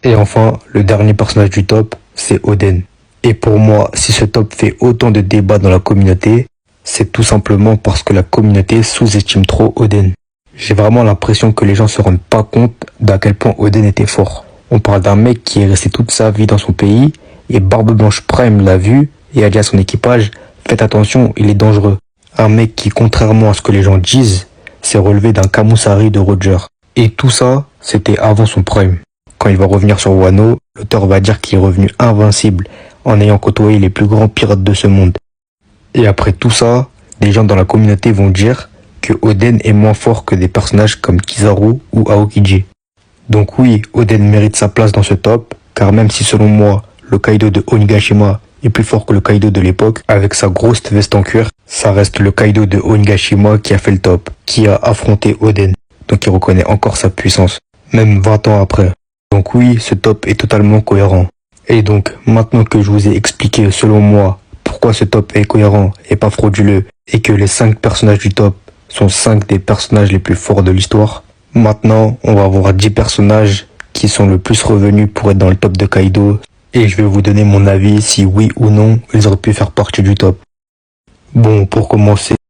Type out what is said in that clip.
Et enfin, le dernier personnage du top, c'est Oden. Et pour moi, si ce top fait autant de débats dans la communauté, c'est tout simplement parce que la communauté sous-estime trop Oden. J'ai vraiment l'impression que les gens se rendent pas compte d'à quel point Oden était fort. On parle d'un mec qui est resté toute sa vie dans son pays, et Barbe Blanche Prime l'a vu, et a dit à son équipage, faites attention, il est dangereux. Un mec qui, contrairement à ce que les gens disent, s'est relevé d'un Kamusari de Roger. Et tout ça, c'était avant son prime. Quand il va revenir sur Wano, l'auteur va dire qu'il est revenu invincible en ayant côtoyé les plus grands pirates de ce monde. Et après tout ça, des gens dans la communauté vont dire que Oden est moins fort que des personnages comme Kizaru ou Aokiji. Donc oui, Oden mérite sa place dans ce top, car même si selon moi, le Kaido de Onigashima est plus fort que le Kaido de l'époque, avec sa grosse veste en cuir, ça reste le Kaido de Onigashima qui a fait le top, qui a affronté Oden. Donc il reconnaît encore sa puissance, même 20 ans après. Donc oui, ce top est totalement cohérent. Et donc, maintenant que je vous ai expliqué, selon moi, pourquoi ce top est cohérent et pas frauduleux, et que les 5 personnages du top sont 5 des personnages les plus forts de l'histoire, maintenant, on va voir 10 personnages qui sont le plus revenus pour être dans le top de Kaido, et je vais vous donner mon avis si oui ou non ils auraient pu faire partie du top. Bon, pour commencer,